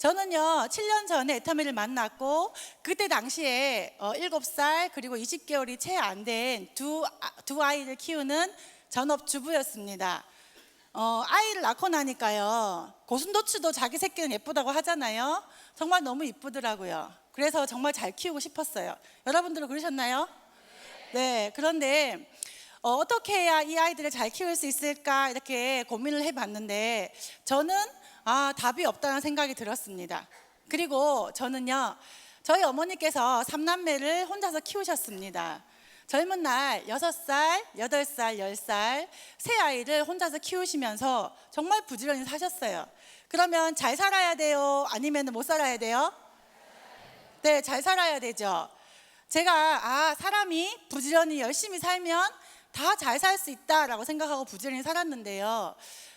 저는요 7년 전에 애터미를 만났고 그때 당시에 7살 그리고 20개월이 채 안 된 두 아이를 키우는 전업주부였습니다. 아이를 낳고 나니까요 고슴도치도 자기 새끼는 예쁘다고 하잖아요. 정말 너무 이쁘더라고요. 그래서 정말 잘 키우고 싶었어요. 여러분들은 그러셨나요? 네. 그런데 어떻게 해야 이 아이들을 잘 키울 수 있을까 이렇게 고민을 해봤는데 저는 답이 없다는 생각이 들었습니다. 그리고 저는요 저희 어머니께서 3남매를 혼자서 키우셨습니다. 젊은 날 6살, 8살, 10살 세 아이를 혼자서 키우시면서 정말 부지런히 사셨어요. 그러면 잘 살아야 돼요? 아니면 못 살아야 돼요? 네, 잘 살아야 되죠. 제가 사람이 부지런히 열심히 살면 다 잘 살 수 있다라고 생각하고 부지런히 살았는데요.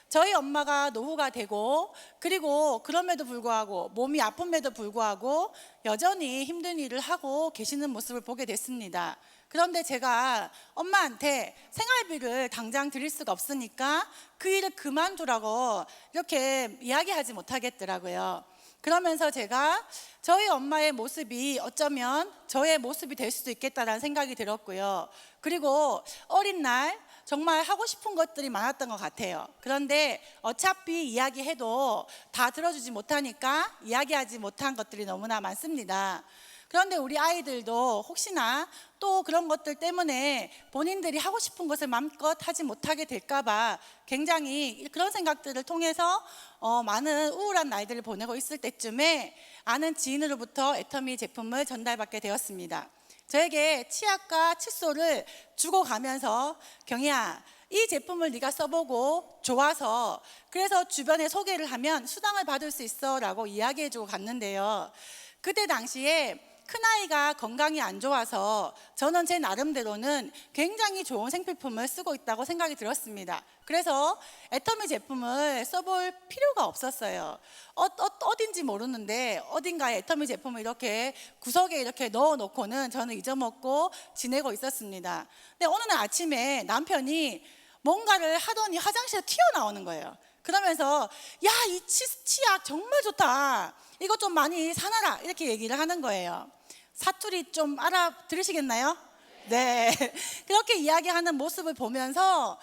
저희 엄마가 노후가 되고 그리고 그럼에도 불구하고 몸이 아픔에도 불구하고 여전히 힘든 일을 하고 계시는 모습을 보게 됐습니다. 그런데 제가 엄마한테 생활비를 당장 드릴 수가 없으니까 그 일을 그만두라고 이렇게 이야기하지 못하겠더라고요. 그러면서 제가 저희 엄마의 모습이 어쩌면 저의 모습이 될 수도 있겠다라는 생각이 들었고요. 그리고 어린 날 정말 하고 싶은 것들이 많았던 것 같아요. 그런데 어차피 이야기해도 다 들어주지 못하니까 이야기하지 못한 것들이 너무나 많습니다. 그런데 우리 아이들도 혹시나 또 그런 것들 때문에 본인들이 하고 싶은 것을 마음껏 하지 못하게 될까봐 굉장히 그런 생각들을 통해서 많은 우울한 날들을 보내고 있을 때쯤에 아는 지인으로부터 애터미 제품을 전달받게 되었습니다. 저에게 치약과 칫솔을 주고 가면서 경희야, 이 제품을 네가 써보고 좋아서 그래서 주변에 소개를 하면 수당을 받을 수 있어 라고 이야기해주고 갔는데요. 그때 당시에 큰아이가 건강이 안 좋아서 저는 제 나름대로는 굉장히 좋은 생필품을 쓰고 있다고 생각이 들었습니다. 그래서 애터미 제품을 써볼 필요가 없었어요. 어딘지 모르는데 어딘가에 애터미 제품을 이렇게 구석에 이렇게 넣어놓고는 저는 잊어먹고 지내고 있었습니다. 근데 어느 날 아침에 남편이 뭔가를 하더니 화장실에 튀어나오는 거예요. 그러면서 야, 이 치약 정말 좋다. 이거 좀 많이 사놔라. 이렇게 얘기를 하는 거예요. 사투리 좀 알아들으시겠나요? 네. 그렇게 이야기하는 모습을 보면서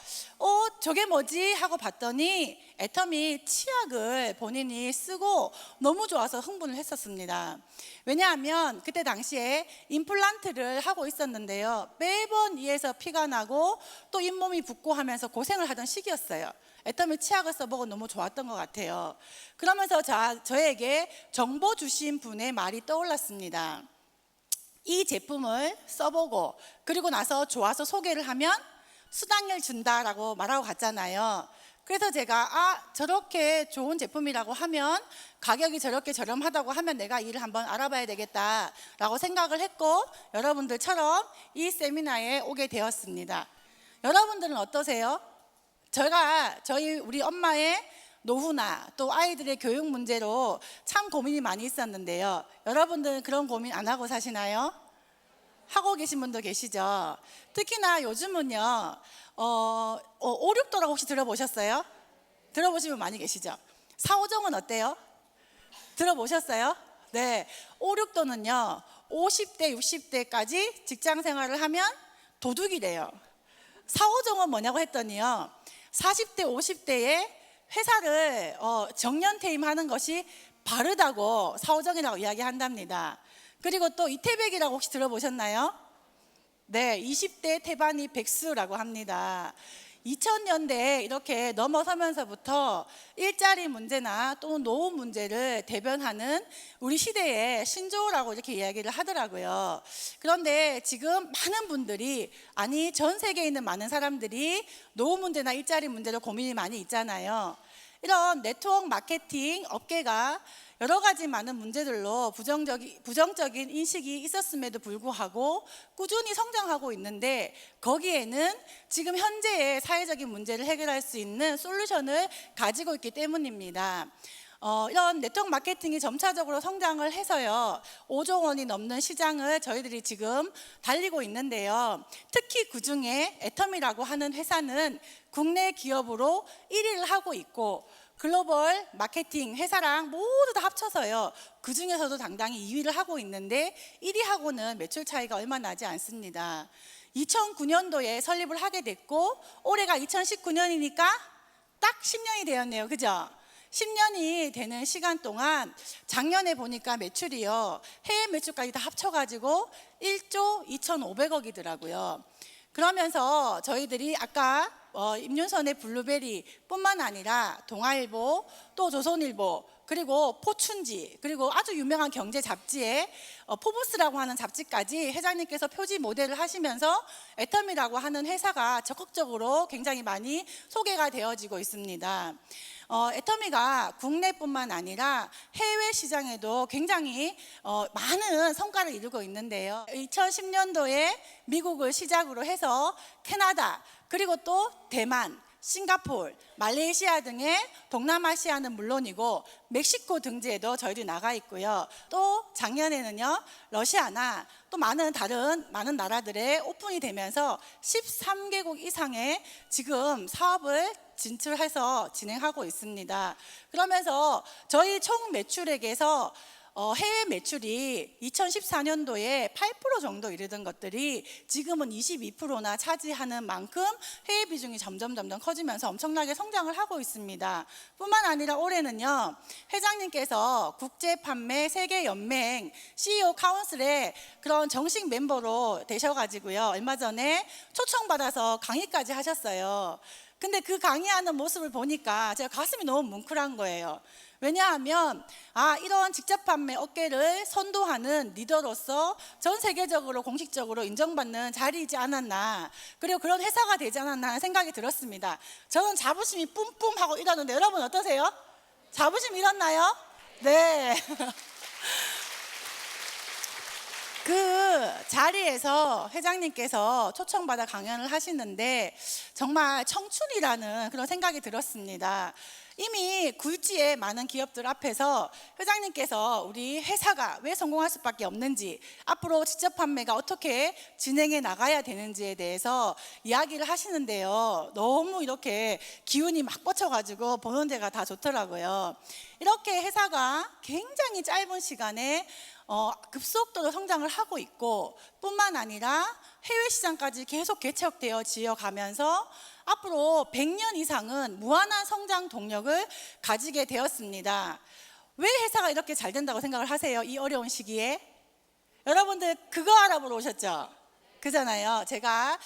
저게 뭐지? 하고 봤더니 애터미 치약을 본인이 쓰고 너무 좋아서 흥분을 했었습니다. 왜냐하면 그때 당시에 임플란트를 하고 있었는데요. 매번 이에서 피가 나고 또 잇몸이 붓고 하면서 고생을 하던 시기였어요. 애터미 치약을 써보고 너무 좋았던 것 같아요. 그러면서 저에게 정보 주신 분의 말이 떠올랐습니다. 이 제품을 써보고 그리고 나서 좋아서 소개를 하면 수당을 준다라고 말하고 갔잖아요. 그래서 제가 저렇게 좋은 제품이라고 하면 가격이 저렇게 저렴하다고 하면 내가 이를 한번 알아봐야 되겠다라고 생각을 했고 여러분들처럼 이 세미나에 오게 되었습니다. 여러분들은 어떠세요? 우리 엄마의 노후나 또 아이들의 교육 문제로 참 고민이 많이 있었는데요. 여러분들은 그런 고민 안 하고 사시나요? 하고 계신 분도 계시죠. 특히나 요즘은요 5, 6도라고 혹시 들어보셨어요? 들어보시면 많이 계시죠. 4, 5정은 어때요? 들어보셨어요? 네, 5, 6도는요 50대, 60대까지 직장 생활을 하면 도둑이래요. 4, 5정은 뭐냐고 했더니요 40대, 50대에 회사를 정년퇴임하는 것이 바르다고 4, 5정이라고 이야기한답니다. 그리고 또 이태백이라고 혹시 들어보셨나요? 네, 20대 태반이 백수라고 합니다. 2000년대에 이렇게 넘어서면서부터 일자리 문제나 또 노후 문제를 대변하는 우리 시대의 신조어라고 이렇게 이야기를 하더라고요. 그런데 지금 많은 분들이 전 세계에 있는 많은 사람들이 노후 문제나 일자리 문제로 고민이 많이 있잖아요. 이런 네트워크 마케팅 업계가 여러 가지 많은 문제들로 부정적인 인식이 있었음에도 불구하고 꾸준히 성장하고 있는데 거기에는 지금 현재의 사회적인 문제를 해결할 수 있는 솔루션을 가지고 있기 때문입니다. 이런 네트워크 마케팅이 점차적으로 성장을 해서요 5조 원이 넘는 시장을 저희들이 지금 달리고 있는데요. 특히 그중에 애터미라고 하는 회사는 국내 기업으로 1위를 하고 있고 글로벌 마케팅 회사랑 모두 다 합쳐서요. 그 중에서도 당당히 2위를 하고 있는데 1위하고는 매출 차이가 얼마 나지 않습니다. 2009년도에 설립을 하게 됐고 올해가 2019년이니까 딱 10년이 되었네요. 그죠? 10년이 되는 시간 동안 작년에 보니까 매출이요. 해외 매출까지 다 합쳐가지고 1조 2,500억이더라고요. 그러면서 저희들이 아까 임윤선의 블루베리 뿐만 아니라 동아일보, 또 조선일보, 그리고 포춘지, 그리고 아주 유명한 경제 잡지에 포브스라고 하는 잡지까지 회장님께서 표지 모델을 하시면서 애터미라고 하는 회사가 적극적으로 굉장히 많이 소개가 되어지고 있습니다. 애터미가 국내뿐만 아니라 해외 시장에도 굉장히 많은 성과를 이루고 있는데요. 2010년도에 미국을 시작으로 해서 캐나다, 그리고 또 대만, 싱가포르, 말레이시아 등의 동남아시아는 물론이고 멕시코 등지에도 저희들이 나가 있고요. 또 작년에는요, 러시아나 또 많은 나라들에 오픈이 되면서 13개국 이상의 지금 사업을 진출해서 진행하고 있습니다. 그러면서 저희 총 매출액에서 해외 매출이 2014년도에 8% 정도 이르던 것들이 지금은 22%나 차지하는 만큼 해외 비중이 점점 커지면서 엄청나게 성장을 하고 있습니다. 뿐만 아니라 올해는요, 회장님께서 국제판매 세계연맹 CEO 카운슬의 그런 정식 멤버로 되셔가지고요, 얼마 전에 초청받아서 강의까지 하셨어요. 근데 그 강의하는 모습을 보니까 제가 가슴이 너무 뭉클한 거예요. 왜냐하면 이런 직접 판매 업계를 선도하는 리더로서 전 세계적으로 공식적으로 인정받는 자리이지 않았나, 그리고 그런 회사가 되지 않았나 하는 생각이 들었습니다. 저는 자부심이 뿜뿜하고 이러는데 여러분 어떠세요? 자부심 일었나요? 네. 그 자리에서 회장님께서 초청받아 강연을 하시는데 정말 청춘이라는 그런 생각이 들었습니다. 이미 굴지의 많은 기업들 앞에서 회장님께서 우리 회사가 왜 성공할 수밖에 없는지, 앞으로 직접 판매가 어떻게 진행해 나가야 되는지에 대해서 이야기를 하시는데요, 너무 이렇게 기운이 막 뻗쳐가지고 보는 데가 다 좋더라고요. 이렇게 회사가 굉장히 짧은 시간에 급속도로 성장을 하고 있고, 뿐만 아니라 해외 시장까지 계속 개척되어 지어가면서 앞으로 100년 이상은 무한한 성장 동력을 가지게 되었습니다. 왜 회사가 이렇게 잘 된다고 생각을 하세요? 이 어려운 시기에? 여러분들 그거 알아보러 오셨죠? 그잖아요. 제가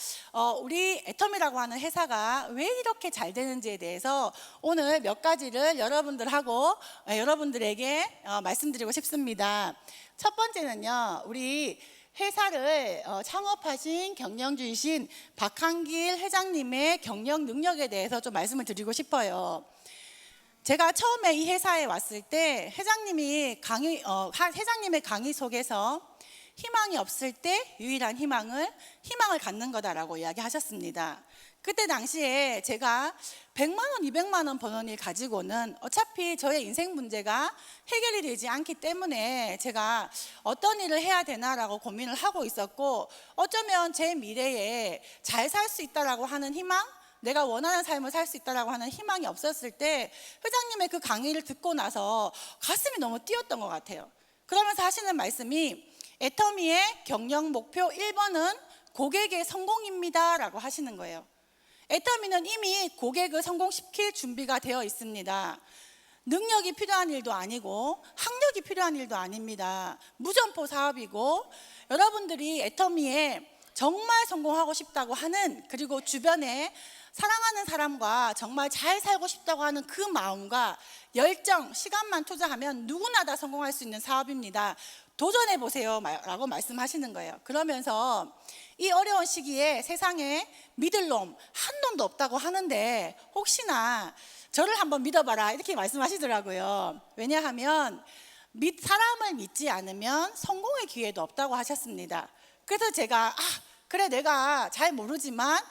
우리 애터미라고 하는 회사가 왜 이렇게 잘 되는지에 대해서 오늘 몇 가지를 여러분들에게 말씀드리고 싶습니다. 첫 번째는요, 우리 회사를 창업하신 경영주이신 박한길 회장님의 경영 능력에 대해서 좀 말씀을 드리고 싶어요. 제가 처음에 이 회사에 왔을 때 회장님의 강의 속에서 희망이 없을 때 유일한 희망을 갖는 거다라고 이야기하셨습니다. 그때 당시에 제가 100만 원, 200만 원 버는 일 가지고는 어차피 저의 인생 문제가 해결이 되지 않기 때문에 제가 어떤 일을 해야 되나라고 고민을 하고 있었고, 어쩌면 제 미래에 잘 살 수 있다라고 하는 희망, 내가 원하는 삶을 살 수 있다라고 하는 희망이 없었을 때 회장님의 그 강의를 듣고 나서 가슴이 너무 뛰었던 것 같아요. 그러면서 하시는 말씀이 애터미의 경영 목표 1번은 고객의 성공입니다 라고 하시는 거예요. 애터미는 이미 고객을 성공시킬 준비가 되어 있습니다. 능력이 필요한 일도 아니고 학력이 필요한 일도 아닙니다. 무점포 사업이고, 여러분들이 애터미에 정말 성공하고 싶다고 하는, 그리고 주변에 사랑하는 사람과 정말 잘 살고 싶다고 하는 그 마음과 열정, 시간만 투자하면 누구나 다 성공할 수 있는 사업입니다. 도전해 보세요 라고 말씀하시는 거예요. 그러면서 이 어려운 시기에 세상에 믿을 놈 한 놈도 없다고 하는데 혹시나 저를 한번 믿어봐라 이렇게 말씀하시더라고요. 왜냐하면 사람을 믿지 않으면 성공의 기회도 없다고 하셨습니다. 그래서 제가 그래, 내가 잘 모르지만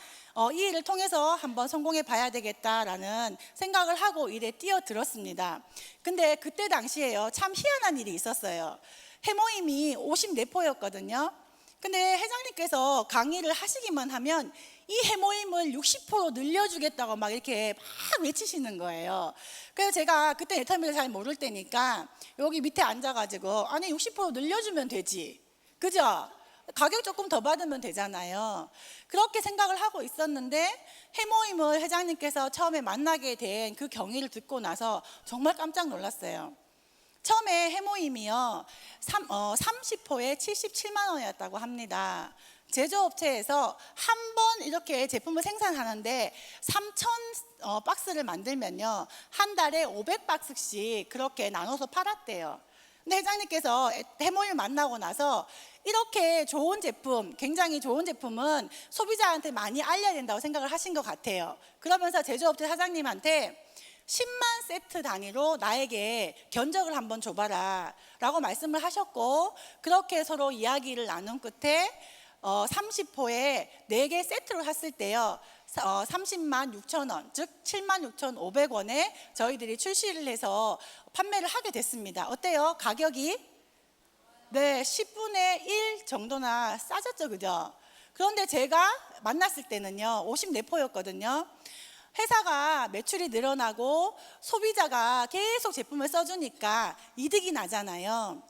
이 일을 통해서 한번 성공해 봐야 되겠다라는 생각을 하고 일에 뛰어들었습니다. 근데 그때 당시에요, 참 희한한 일이 있었어요. 해모임이 54포였거든요. 근데 회장님께서 강의를 하시기만 하면 이 해모임을 60% 늘려주겠다고 막 이렇게 막 외치시는 거예요. 그래서 제가 그때 애터미를 잘 모를 때니까 여기 밑에 앉아가지고 아니 60% 늘려주면 되지, 그죠? 가격 조금 더 받으면 되잖아요. 그렇게 생각을 하고 있었는데 해모임을 회장님께서 처음에 만나게 된 그 경위를 듣고 나서 정말 깜짝 놀랐어요. 처음에 해모임이요 30호에 77만 원이었다고 합니다. 제조업체에서 한 번 이렇게 제품을 생산하는데 3,000 박스를 만들면요 한 달에 500박스씩 그렇게 나눠서 팔았대요. 근데 회장님께서 해모임을 만나고 나서 이렇게 좋은 제품, 굉장히 좋은 제품은 소비자한테 많이 알려야 된다고 생각을 하신 것 같아요. 그러면서 제조업체 사장님한테 10만 세트 단위로 나에게 견적을 한번 줘봐라 라고 말씀을 하셨고, 그렇게 서로 이야기를 나눈 끝에 30호에 4개 세트로 샀을 때요 30만 6천 원, 즉 7만 6,500원에 저희들이 출시를 해서 판매를 하게 됐습니다. 어때요? 가격이? 네, 10분의 1 정도나 싸졌죠, 그죠? 그런데 제가 만났을 때는요 54포였거든요. 회사가 매출이 늘어나고 소비자가 계속 제품을 써주니까 이득이 나잖아요.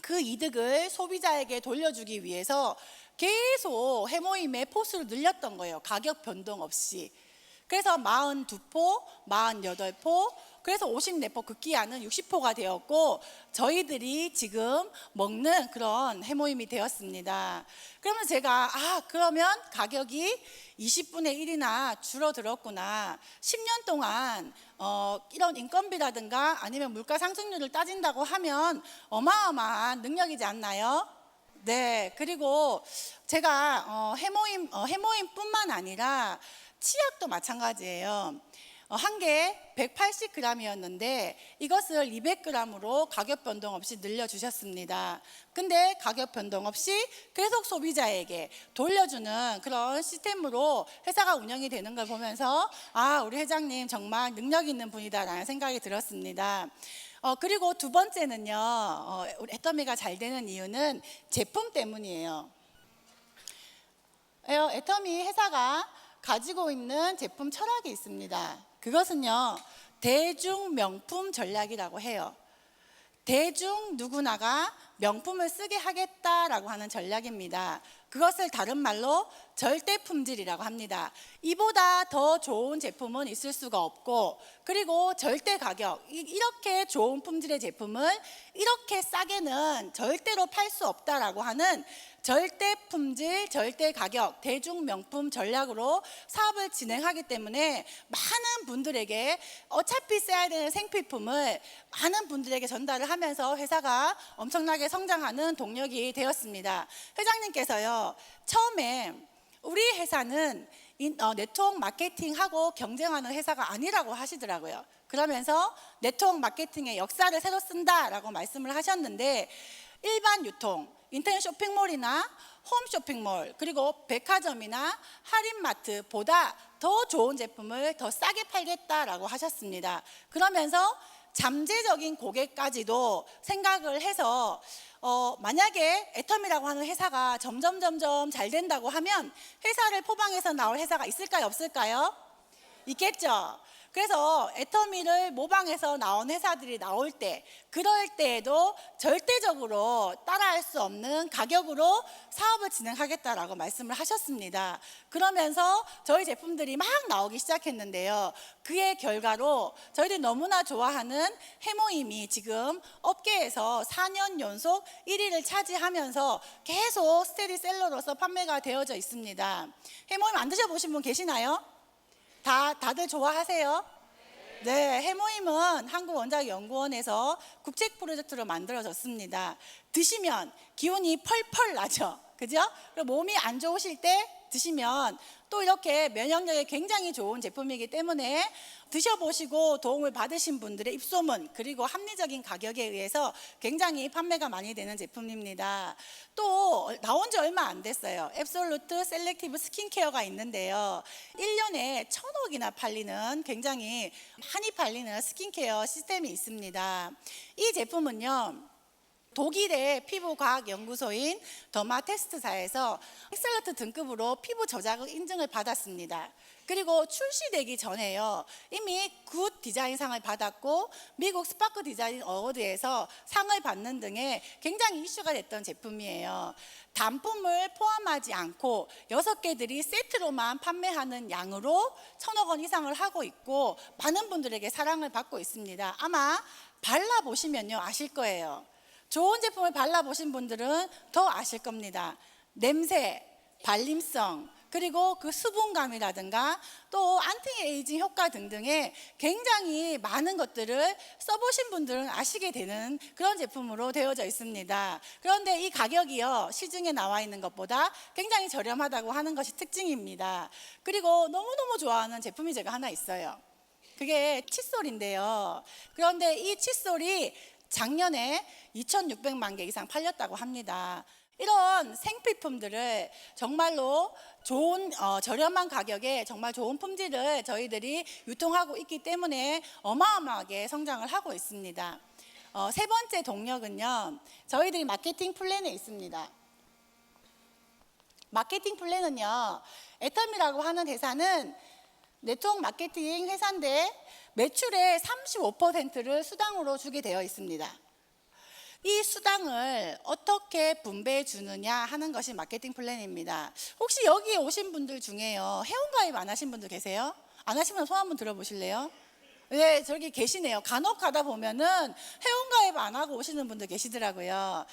그 이득을 소비자에게 돌려주기 위해서 계속 해모임의 포수를 늘렸던 거예요. 가격 변동 없이. 그래서 42포, 48포, 그래서 54포 급기야는 60포가 되었고 저희들이 지금 먹는 그런 해모임이 되었습니다. 그러면 제가 그러면 가격이 20분의 1이나 줄어들었구나. 10년 동안 이런 인건비라든가 아니면 물가 상승률을 따진다고 하면 어마어마한 능력이지 않나요? 네, 그리고 제가 해모임뿐만 아니라 치약도 마찬가지예요. 한 개 180g이었는데 이것을 200g으로 가격 변동 없이 늘려주셨습니다. 근데 가격 변동 없이 계속 소비자에게 돌려주는 그런 시스템으로 회사가 운영이 되는 걸 보면서 우리 회장님 정말 능력 있는 분이다라는 생각이 들었습니다. 그리고 두 번째는요, 우리 애터미가 잘 되는 이유는 제품 때문이에요. 애터미 회사가 가지고 있는 제품 철학이 있습니다. 그것은요 대중 명품 전략이라고 해요. 대중 누구나가 명품을 쓰게 하겠다라고 하는 전략입니다. 그것을 다른 말로 절대 품질이라고 합니다. 이보다 더 좋은 제품은 있을 수가 없고, 그리고 절대 가격, 이렇게 좋은 품질의 제품을 이렇게 싸게는 절대로 팔 수 없다라고 하는 절대 품질, 절대 가격, 대중 명품 전략으로 사업을 진행하기 때문에 많은 분들에게 어차피 써야 되는 생필품을 많은 분들에게 전달을 하면서 회사가 엄청나게 성장하는 동력이 되었습니다. 회장님께서요 처음에 우리 회사는 네트워크 마케팅하고 경쟁하는 회사가 아니라고 하시더라고요. 그러면서 네트워크 마케팅의 역사를 새로 쓴다라고 말씀을 하셨는데, 일반 유통, 인터넷 쇼핑몰이나 홈쇼핑몰, 그리고 백화점이나 할인마트보다 더 좋은 제품을 더 싸게 팔겠다라고 하셨습니다. 그러면서 잠재적인 고객까지도 생각을 해서 만약에 애터미라고 하는 회사가 점점 잘 된다고 하면 회사를 포방해서 나올 회사가 있을까요, 없을까요? 있겠죠. 그래서 애터미를 모방해서 나온 회사들이 나올 때, 그럴 때에도 절대적으로 따라할 수 없는 가격으로 사업을 진행하겠다라고 말씀을 하셨습니다. 그러면서 저희 제품들이 막 나오기 시작했는데요. 그의 결과로 저희들이 너무나 좋아하는 해모임이 지금 업계에서 4년 연속 1위를 차지하면서 계속 스테디셀러로서 판매가 되어져 있습니다. 해모임 안 드셔보신 분 계시나요? 다들 좋아하세요? 네, 해모임은 한국원자연구원에서 국책 프로젝트로 만들어졌습니다. 드시면 기운이 펄펄 나죠, 그죠? 그리고 몸이 안 좋으실 때 드시면 또 이렇게 면역력에 굉장히 좋은 제품이기 때문에 드셔보시고 도움을 받으신 분들의 입소문, 그리고 합리적인 가격에 의해서 굉장히 판매가 많이 되는 제품입니다. 또 나온 지 얼마 안 됐어요. 앱솔루트 셀렉티브 스킨케어가 있는데요, 1년에 1,000억이나 팔리는, 굉장히 많이 팔리는 스킨케어 시스템이 있습니다. 이 제품은요 독일의 피부과학연구소인 더마테스트사에서 엑셀런트 등급으로 피부 저자극 인증을 받았습니다. 그리고 출시되기 전에요, 이미 굿 디자인상을 받았고 미국 스파크 디자인 어워드에서 상을 받는 등의 굉장히 이슈가 됐던 제품이에요. 단품을 포함하지 않고 6개들이 세트로만 판매하는 양으로 1,000억 원 이상을 하고 있고 많은 분들에게 사랑을 받고 있습니다. 아마 발라보시면요 아실 거예요. 좋은 제품을 발라보신 분들은 더 아실 겁니다. 냄새, 발림성, 그리고 그 수분감이라든가 또 안티에이징 효과 등등의 굉장히 많은 것들을 써보신 분들은 아시게 되는 그런 제품으로 되어져 있습니다. 그런데 이 가격이요, 시중에 나와 있는 것보다 굉장히 저렴하다고 하는 것이 특징입니다. 그리고 너무너무 좋아하는 제품이 제가 하나 있어요. 그게 칫솔인데요. 그런데 이 칫솔이 작년에 2,600만 개 이상 팔렸다고 합니다. 이런 생필품들을 정말로 좋은 저렴한 가격에 정말 좋은 품질을 저희들이 유통하고 있기 때문에 어마어마하게 성장을 하고 있습니다. 세 번째 동력은요, 저희들이 마케팅 플랜에 있습니다. 마케팅 플랜은요, 애텀이라고 하는 회사는 네트워크 마케팅 회사인데 매출의 35%를 수당으로 주게 되어 있습니다. 이 수당을 어떻게 분배해 주느냐 하는 것이 마케팅 플랜입니다. 혹시 여기에 오신 분들 중에요, 회원가입 안 하신 분들 계세요? 안 하시면 손 한번 들어보실래요? 네, 저기 계시네요. 간혹 가다 보면은 회원가입 안 하고 오시는 분들 계시더라고요.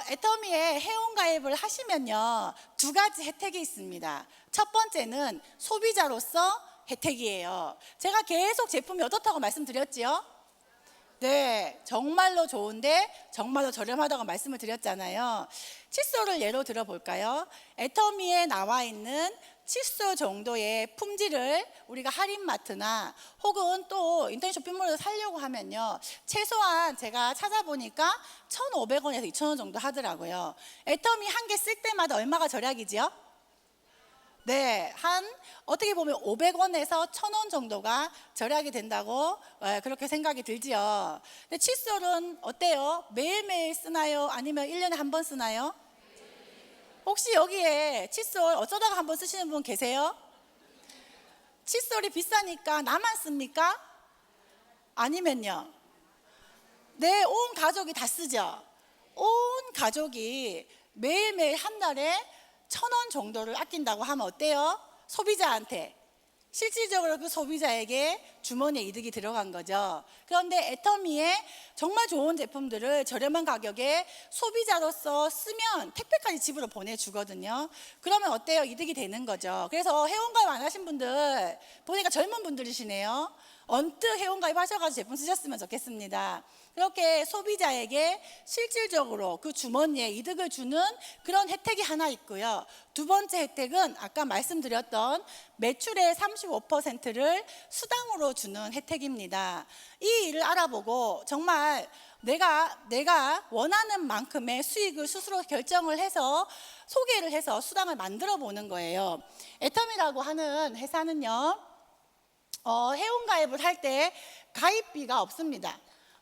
애터미에 회원가입을 하시면요, 2가지 혜택이 있습니다. 첫 번째는 소비자로서 혜택이에요. 제가 계속 제품이 어떻다고 말씀드렸지요? 네, 정말로 좋은데 정말로 저렴하다고 말씀을 드렸잖아요. 칫솔을 예로 들어볼까요? 애터미에 나와 있는 칫솔 정도의 품질을 우리가 할인마트나 혹은 또 인터넷 쇼핑몰에서 사려고 하면요, 최소한 제가 찾아보니까 1,500원에서 2,000원 정도 하더라고요. 애터미 한 개 쓸 때마다 얼마가 절약이지요? 네, 어떻게 보면 500원에서 1,000원 정도가 절약이 된다고 그렇게 생각이 들지요. 근데 칫솔은 어때요? 매일매일 쓰나요? 아니면 1년에 한 번 쓰나요? 혹시 여기에 칫솔 어쩌다가 한 번 쓰시는 분 계세요? 칫솔이 비싸니까 나만 씁니까? 아니면요? 네, 온 가족이 다 쓰죠. 온 가족이 매일매일 한 달에 1,000원 정도를 아낀다고 하면 어때요? 소비자한테, 실질적으로 그 소비자에게 주머니에 이득이 들어간 거죠. 그런데 애터미에 정말 좋은 제품들을 저렴한 가격에 소비자로서 쓰면 택배까지 집으로 보내주거든요. 그러면 어때요? 이득이 되는 거죠. 그래서 회원가입 안 하신 분들 보니까 젊은 분들이시네요. 언뜻 회원가입 하셔가지고 제품 쓰셨으면 좋겠습니다. 그렇게 소비자에게 실질적으로 그 주머니에 이득을 주는 그런 혜택이 하나 있고요. 두 번째 혜택은 아까 말씀드렸던 매출의 35%를 수당으로 주는 혜택입니다. 이 일을 알아보고 정말 내가 원하는 만큼의 수익을 스스로 결정을 해서 소개를 해서 수당을 만들어 보는 거예요. 애텀이라고 하는 회사는요, 회원가입을 할 때 가입비가 없습니다.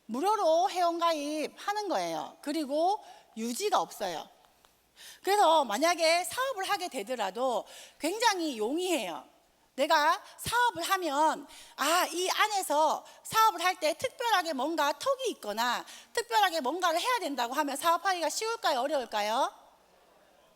무료로 회원가입하는 거예요. 그리고 유지가 없어요. 그래서 만약에 사업을 하게 되더라도 굉장히 용이해요. 내가 사업을 하면 이 안에서 사업을 할 때 특별하게 뭔가 턱이 있거나 특별하게 뭔가를 해야 된다고 하면 사업하기가 쉬울까요? 어려울까요?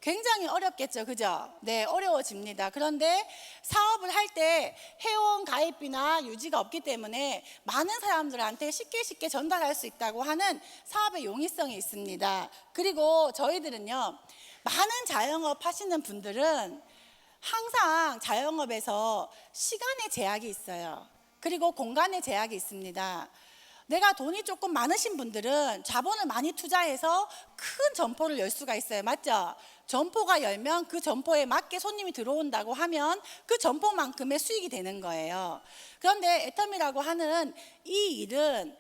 굉장히 어렵겠죠, 그죠? 네, 어려워집니다. 그런데 사업을 할 때 회원 가입비나 유지가 없기 때문에 많은 사람들한테 쉽게 전달할 수 있다고 하는 사업의 용이성이 있습니다. 그리고 저희들은요, 많은 자영업 하시는 분들은 항상 자영업에서 시간의 제약이 있어요. 그리고 공간의 제약이 있습니다. 내가 돈이 조금 많으신 분들은 자본을 많이 투자해서 큰 점포를 열 수가 있어요. 맞죠? 점포가 열면 그 점포에 맞게 손님이 들어온다고 하면 그 점포만큼의 수익이 되는 거예요. 그런데 애텀이라고 하는 이 일은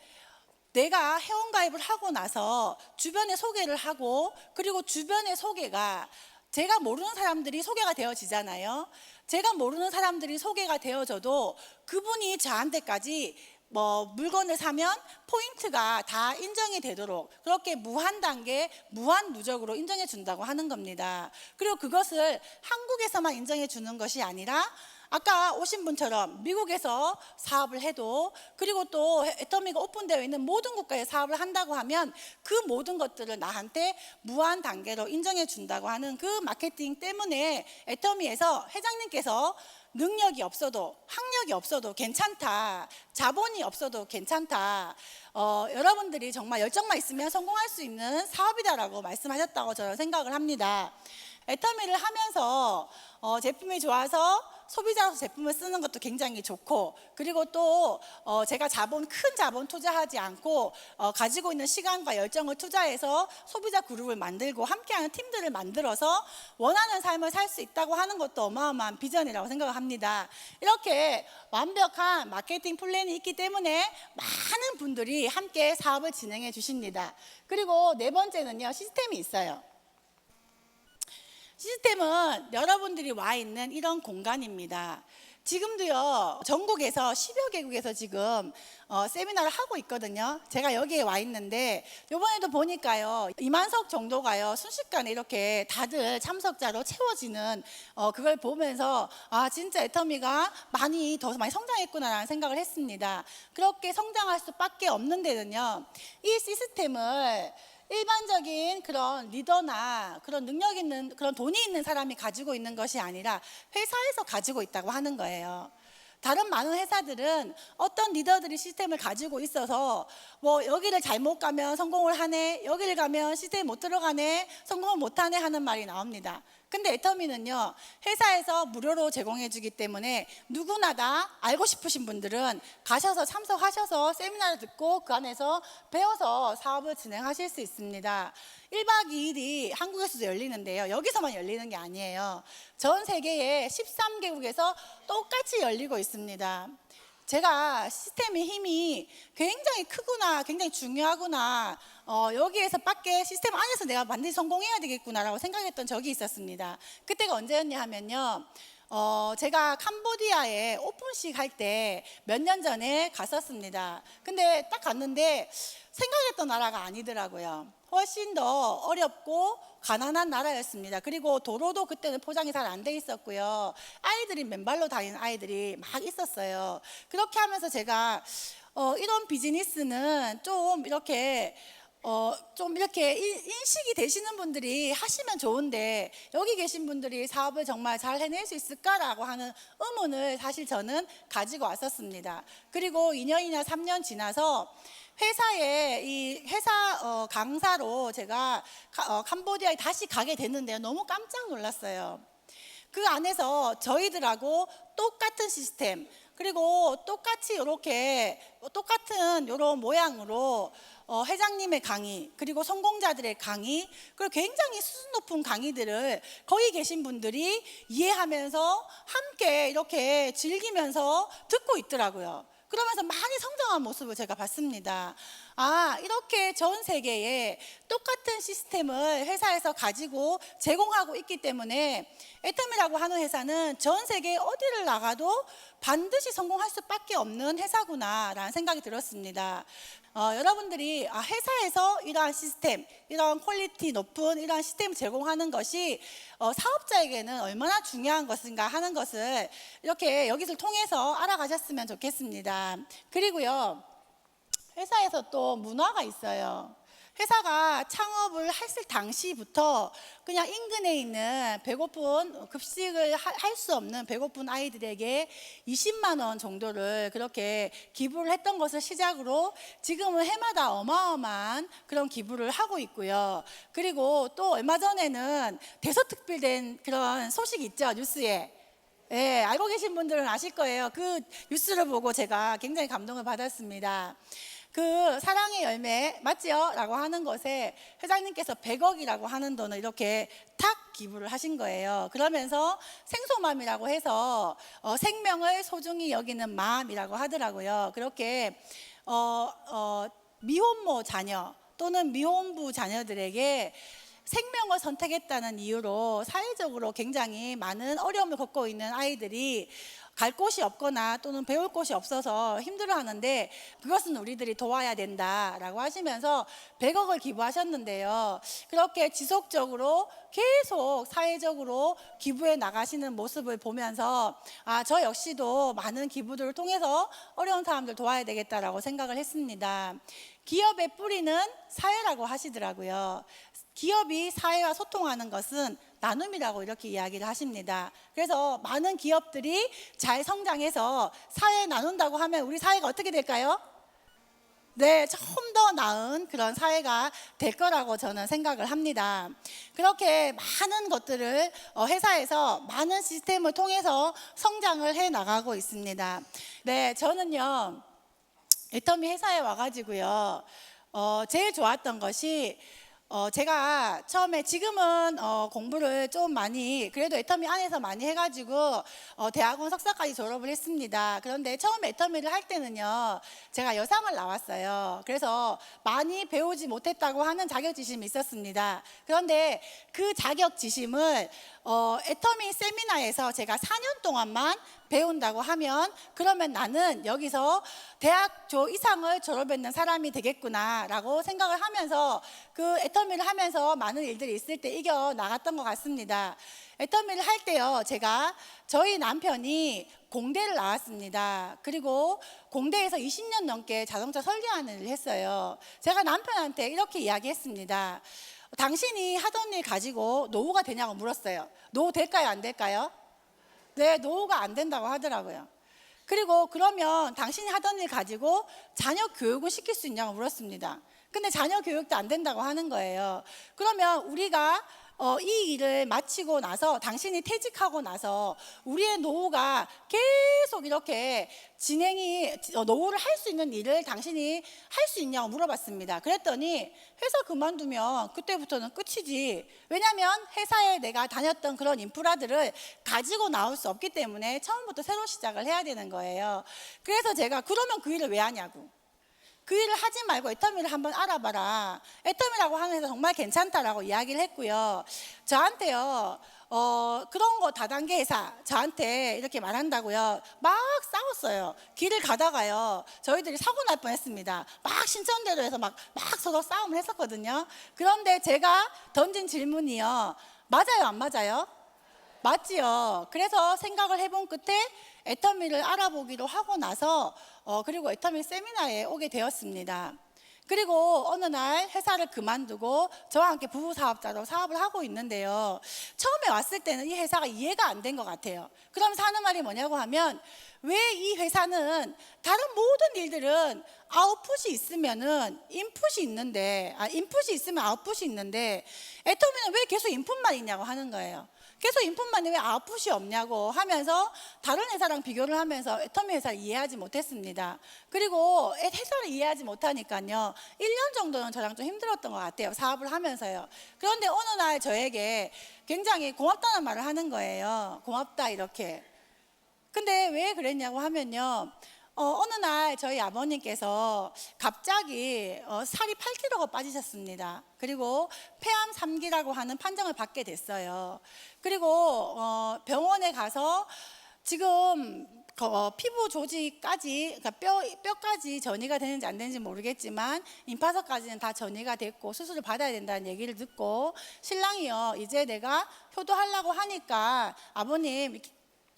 내가 회원가입을 하고 나서 주변에 소개를 하고, 그리고 주변의 소개가 제가 모르는 사람들이 소개가 되어지잖아요. 제가 모르는 사람들이 소개가 되어져도 그분이 저한테까지 물건을 사면 포인트가 다 인정이 되도록 그렇게 무한 단계, 무한 누적으로 인정해 준다고 하는 겁니다. 그리고 그것을 한국에서만 인정해 주는 것이 아니라 아까 오신 분처럼 미국에서 사업을 해도, 그리고 또 애터미가 오픈되어 있는 모든 국가에 사업을 한다고 하면 그 모든 것들을 나한테 무한 단계로 인정해 준다고 하는 그 마케팅 때문에 애터미에서 회장님께서 능력이 없어도, 학력이 없어도 괜찮다, 자본이 없어도 괜찮다, 여러분들이 정말 열정만 있으면 성공할 수 있는 사업이다라고 말씀하셨다고 저는 생각을 합니다. 애터미를 하면서 제품이 좋아서 소비자로서 제품을 쓰는 것도 굉장히 좋고, 그리고 또 제가 큰 자본 투자하지 않고 가지고 있는 시간과 열정을 투자해서 소비자 그룹을 만들고 함께하는 팀들을 만들어서 원하는 삶을 살 수 있다고 하는 것도 어마어마한 비전이라고 생각을 합니다. 이렇게 완벽한 마케팅 플랜이 있기 때문에 많은 분들이 함께 사업을 진행해 주십니다. 그리고 네 번째는요, 시스템이 있어요. 시스템은 여러분들이 와 있는 이런 공간입니다. 지금도요, 전국에서 10여 개국에서 지금 세미나를 하고 있거든요. 제가 여기에 와 있는데 이번에도 보니까요, 2만석 정도가요 순식간에 이렇게 다들 참석자로 채워지는 그걸 보면서 아, 진짜 애터미가 더 많이 성장했구나라는 생각을 했습니다. 그렇게 성장할 수밖에 없는 데는요, 이 시스템을 일반적인 그런 리더나 그런 능력 있는, 그런 돈이 있는 사람이 가지고 있는 것이 아니라 회사에서 가지고 있다고 하는 거예요. 다른 많은 회사들은 어떤 리더들이 시스템을 가지고 있어서 여기를 잘못 가면 성공을 하네, 여기를 가면 시스템 못 들어가네, 성공을 못 하네 하는 말이 나옵니다. 근데 애터미는요, 회사에서 무료로 제공해 주기 때문에 누구나 다 알고 싶으신 분들은 가셔서 참석하셔서 세미나를 듣고 그 안에서 배워서 사업을 진행하실 수 있습니다. 1박 2일이 한국에서도 열리는데요, 여기서만 열리는 게 아니에요. 전 세계의 13개국에서 똑같이 열리고 있습니다. 제가 시스템의 힘이 굉장히 크구나, 굉장히 중요하구나, 여기에서 밖에 시스템 안에서 내가 반드시 성공해야 되겠구나라고 생각했던 적이 있었습니다. 그때가 언제였냐 하면요, 제가 캄보디아에 오픈식 할 때 몇 년 전에 갔었습니다. 근데 딱 갔는데 생각했던 나라가 아니더라고요. 훨씬 더 어렵고 가난한 나라였습니다. 그리고 도로도 그때는 포장이 잘 안 돼 있었고요. 아이들이 맨발로 다니는 아이들이 막 있었어요. 그렇게 하면서 제가 이런 비즈니스는 좀 이렇게 인식이 되시는 분들이 하시면 좋은데 여기 계신 분들이 사업을 정말 잘 해낼 수 있을까라고 하는 의문을 사실 저는 가지고 왔었습니다. 그리고 2년이나 3년 지나서 회사 강사로 제가 캄보디아에 다시 가게 됐는데요, 너무 깜짝 놀랐어요. 그 안에서 저희들하고 똑같은 시스템, 그리고 똑같이 똑같은 이런 모양으로 회장님의 강의, 그리고 성공자들의 강의, 그리고 굉장히 수준 높은 강의들을 거기 계신 분들이 이해하면서 함께 이렇게 즐기면서 듣고 있더라고요. 그러면서 많이 성장한 모습을 제가 봤습니다. 아, 이렇게 전 세계에 똑같은 시스템을 회사에서 가지고 제공하고 있기 때문에 애터미라고 하는 회사는 전 세계 어디를 나가도 반드시 성공할 수밖에 없는 회사구나라는 생각이 들었습니다. 여러분들이 회사에서 이러한 시스템, 이런 퀄리티 높은 이러한 시스템을 제공하는 것이 사업자에게는 얼마나 중요한 것인가 하는 것을 이렇게 여기를 통해서 알아가셨으면 좋겠습니다. 그리고요, 회사에서 또 문화가 있어요. 회사가 창업을 했을 당시부터 그냥 인근에 있는 배고픈, 급식을 할 수 없는 배고픈 아이들에게 20만 원 정도를 그렇게 기부를 했던 것을 시작으로 지금은 해마다 어마어마한 그런 기부를 하고 있고요. 그리고 또 얼마 전에는 대서특필된 그런 소식 있죠, 뉴스에. 예, 알고 계신 분들은 아실 거예요. 그 뉴스를 보고 제가 굉장히 감동을 받았습니다. 그 사랑의 열매 맞지요? 라고 하는 것에 회장님께서 100억이라고 하는 돈을 이렇게 탁 기부를 하신 거예요. 그러면서 생소맘이라고 해서 생명을 소중히 여기는 마음이라고 하더라고요. 그렇게 미혼모 자녀 또는 미혼부 자녀들에게 생명을 선택했다는 이유로 사회적으로 굉장히 많은 어려움을 겪고 있는 아이들이 갈 곳이 없거나 또는 배울 곳이 없어서 힘들어하는데 그것은 우리들이 도와야 된다라고 하시면서 100억을 기부하셨는데요. 그렇게 지속적으로 계속 사회적으로 기부해 나가시는 모습을 보면서 저 역시도 많은 기부들을 통해서 어려운 사람들 도와야 되겠다라고 생각을 했습니다. 기업의 뿌리는 사회라고 하시더라고요. 기업이 사회와 소통하는 것은 나눔이라고 이렇게 이야기를 하십니다. 그래서 많은 기업들이 잘 성장해서 사회에 나눈다고 하면 우리 사회가 어떻게 될까요? 네, 좀 더 나은 그런 사회가 될 거라고 저는 생각을 합니다. 그렇게 많은 것들을 회사에서 많은 시스템을 통해서 성장을 해 나가고 있습니다. 네, 저는요 애터미 회사에 와가지고요 제일 좋았던 것이 제가 처음에 지금은 공부를 좀 많이 그래도 애터미 안에서 많이 해가지고 대학원 석사까지 졸업을 했습니다. 그런데 처음에 애터미를 할 때는요 제가 여상을 나왔어요. 그래서 많이 배우지 못했다고 하는 자격지심이 있었습니다. 그런데 그 자격지심을 애터미 세미나에서 제가 4년 동안만 배운다고 하면 그러면 나는 여기서 대학교 이상을 졸업했는 사람이 되겠구나 라고 생각을 하면서 그 애터미를 하면서 많은 일들이 있을 때 이겨 나갔던 것 같습니다. 애터미를 할 때요 제가 저희 남편이 공대를 나왔습니다. 그리고 공대에서 20년 넘게 자동차 설계하는 일을 했어요. 제가 남편한테 이렇게 이야기했습니다. 당신이 하던 일 가지고 노후가 되냐고 물었어요. 노후 될까요 안 될까요? 네, 노후가 안 된다고 하더라고요. 그리고 그러면 당신이 하던 일 가지고 자녀 교육을 시킬 수 있냐고 물었습니다. 근데 자녀 교육도 안 된다고 하는 거예요. 그러면 우리가 이 일을 마치고 나서 당신이 퇴직하고 나서 우리의 노후가 계속 이렇게 진행이 노후를 할 수 있는 일을 당신이 할 수 있냐고 물어봤습니다. 그랬더니 회사 그만두면 그때부터는 끝이지. 왜냐하면 회사에 내가 다녔던 그런 인프라들을 가지고 나올 수 없기 때문에 처음부터 새로 시작을 해야 되는 거예요. 그래서 제가 그러면 그 일을 왜 하냐고. 그 일을 하지 말고 애터미를 한번 알아봐라. 애터미라고 하는 회사 정말 괜찮다라고 이야기를 했고요. 저한테요 그런 거 다단계 회사 저한테 이렇게 말한다고요 막 싸웠어요. 길을 가다가요 저희들이 사고 날 뻔했습니다. 막 신천대로에서 막 서로 싸움을 했었거든요. 그런데 제가 던진 질문이요 맞아요 안 맞아요? 맞지요. 그래서 생각을 해본 끝에 애터미를 알아보기로 하고 나서 그리고 애터미 세미나에 오게 되었습니다. 그리고 어느 날 회사를 그만두고 저와 함께 부부 사업자로 사업을 하고 있는데요. 처음에 왔을 때는 이 회사가 이해가 안 된 것 같아요. 그러면서 하는 말이 뭐냐고 하면 왜 이 회사는 다른 모든 일들은 아웃풋이 있으면은 인풋이 있는데 인풋이 있으면 아웃풋이 있는데 애터미는 왜 계속 인풋만 있냐고 하는 거예요. 계속 인풋만이 왜 아웃풋이 없냐고 하면서 다른 회사랑 비교를 하면서 애터미 회사를 이해하지 못했습니다. 그리고 회사를 이해하지 못하니까요 1년 정도는 저랑 좀 힘들었던 것 같아요. 사업을 하면서요. 그런데 어느 날 저에게 굉장히 고맙다는 말을 하는 거예요. 고맙다 이렇게. 근데 왜 그랬냐고 하면요 어느 날 저희 아버님께서 갑자기 살이 8kg가 빠지셨습니다. 그리고 폐암 3기라고 하는 판정을 받게 됐어요. 그리고 병원에 가서 지금 피부 조직까지 그러니까 뼈까지 전이가 되는지 안 되는지 모르겠지만 임파서까지는 다 전이가 됐고 수술을 받아야 된다는 얘기를 듣고 신랑이요 이제 내가 효도하려고 하니까 아버님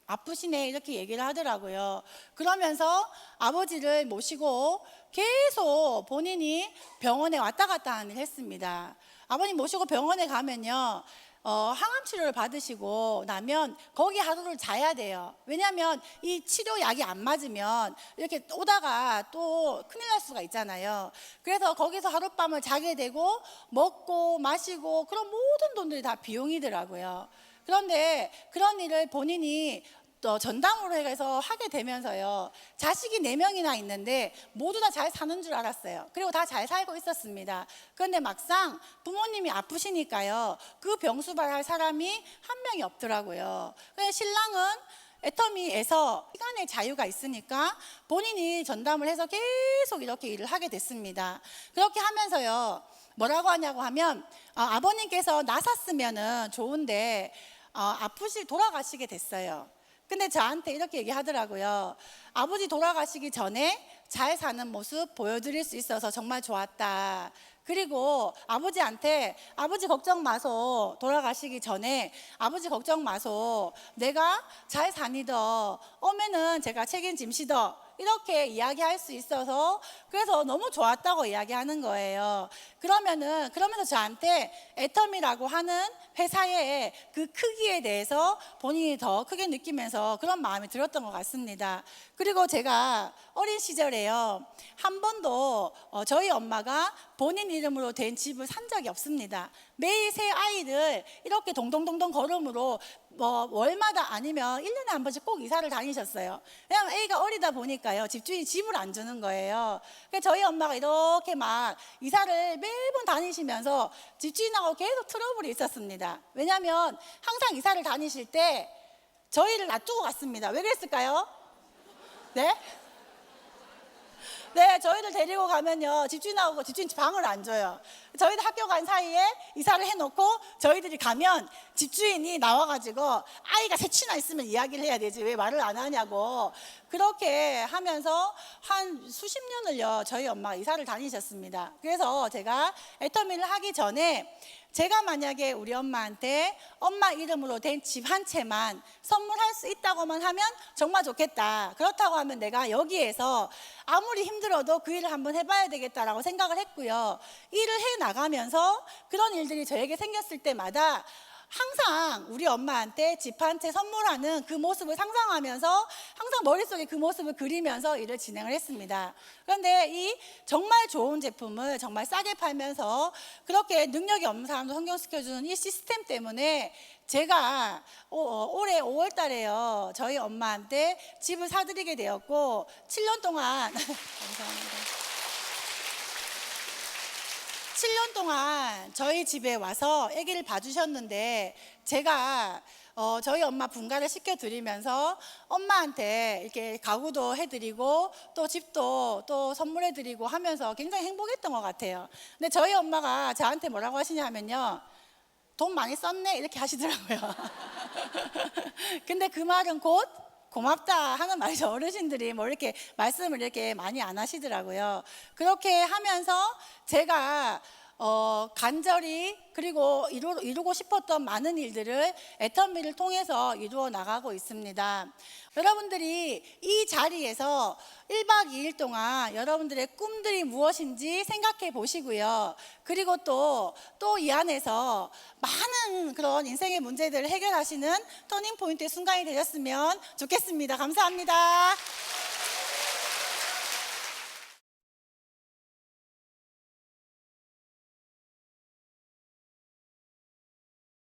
아프시네 이렇게 얘기를 하더라고요. 그러면서 아버지를 모시고 계속 본인이 병원에 왔다 갔다 하는 일을 했습니다. 아버님 모시고 병원에 가면요 항암 치료를 받으시고 나면 거기 하루를 자야 돼요. 왜냐하면 이 치료약이 안 맞으면 이렇게 오다가 또 큰일 날 수가 있잖아요. 그래서 거기서 하룻밤을 자게 되고 먹고 마시고 그런 모든 돈들이 다 비용이더라고요. 그런데 그런 일을 본인이 또 전담으로 해서 하게 되면서요 자식이 4명이나 있는데 모두 다 잘 사는 줄 알았어요. 그리고 다 잘 살고 있었습니다. 그런데 막상 부모님이 아프시니까요 그 병수발할 사람이 한 명이 없더라고요. 그래서 신랑은 애터미에서 시간의 자유가 있으니까 본인이 전담을 해서 계속 이렇게 일을 하게 됐습니다. 그렇게 하면서요 뭐라고 하냐고 하면 아버님께서 나섰으면은 좋은데 돌아가시게 됐어요. 근데 저한테 이렇게 얘기하더라고요. 아버지 돌아가시기 전에 잘 사는 모습 보여드릴 수 있어서 정말 좋았다. 그리고 아버지한테 아버지 걱정 마소. 돌아가시기 전에 아버지 걱정 마소. 내가 잘 사니더. 오면은 제가 책임짐시더. 이렇게 이야기할 수 있어서 그래서 너무 좋았다고 이야기하는 거예요. 그러면서 저한테 애텀이라고 하는 회사의 그 크기에 대해서 본인이 더 크게 느끼면서 그런 마음이 들었던 것 같습니다. 그리고 제가 어린 시절에요, 한 번도 저희 엄마가 본인 이름으로 된 집을 산 적이 없습니다. 매일 새 아이를 이렇게 동동동동 걸음으로 월마다 아니면 1년에 한 번씩 꼭 이사를 다니셨어요. 왜냐하면 애가 어리다 보니까요, 집주인이 집을 안 주는 거예요. 그래서 저희 엄마가 이렇게 막 이사를 매번 다니시면서 집주인하고 계속 트러블이 있었습니다. 왜냐하면 항상 이사를 다니실 때 저희를 놔두고 갔습니다. 왜 그랬을까요? 네? 네, 저희를 데리고 가면요, 집주인하고 집주인 방을 안 줘요. 저희들 학교 간 사이에 이사를 해놓고 저희들이 가면 집주인이 나와가지고 아이가 셋이나 있으면 이야기를 해야 되지 왜 말을 안 하냐고, 그렇게 하면서 한 수십 년을요 저희 엄마가 이사를 다니셨습니다. 그래서 제가 애터미를 하기 전에 제가 만약에 우리 엄마한테 엄마 이름으로 된 집 한 채만 선물할 수 있다고만 하면 정말 좋겠다. 그렇다고 하면 내가 여기에서 아무리 힘들어도 그 일을 한번 해봐야 되겠다라고 생각을 했고요. 일을 해 나가면서 그런 일들이 저에게 생겼을 때마다 항상 우리 엄마한테 집 한 채 선물하는 그 모습을 상상하면서 항상 머릿속에 그 모습을 그리면서 일을 진행을 했습니다. 그런데 이 정말 좋은 제품을 정말 싸게 팔면서 그렇게 능력이 없는 사람도 성공시켜주는 이 시스템 때문에 제가 올해 5월 달에요 저희 엄마한테 집을 사드리게 되었고 7년 동안 감사합니다. 7년 동안 저희 집에 와서 아기를 봐주셨는데 제가 저희 엄마 분가를 시켜드리면서 엄마한테 이렇게 가구도 해드리고 또 집도 또 선물해드리고 하면서 굉장히 행복했던 것 같아요. 근데 저희 엄마가 저한테 뭐라고 하시냐면요, 돈 많이 썼네 이렇게 하시더라고요. 근데 그 말은 곧 고맙다 하는 말이죠. 어르신들이 뭐 이렇게 말씀을 이렇게 많이 안 하시더라고요. 그렇게 하면서 제가 간절히 그리고 이루고 싶었던 많은 일들을 애터미를 통해서 이루어 나가고 있습니다. 여러분들이 이 자리에서 1박 2일 동안 여러분들의 꿈들이 무엇인지 생각해 보시고요. 그리고 또 이 안에서 많은 그런 인생의 문제들을 해결하시는 터닝포인트의 순간이 되셨으면 좋겠습니다. 감사합니다.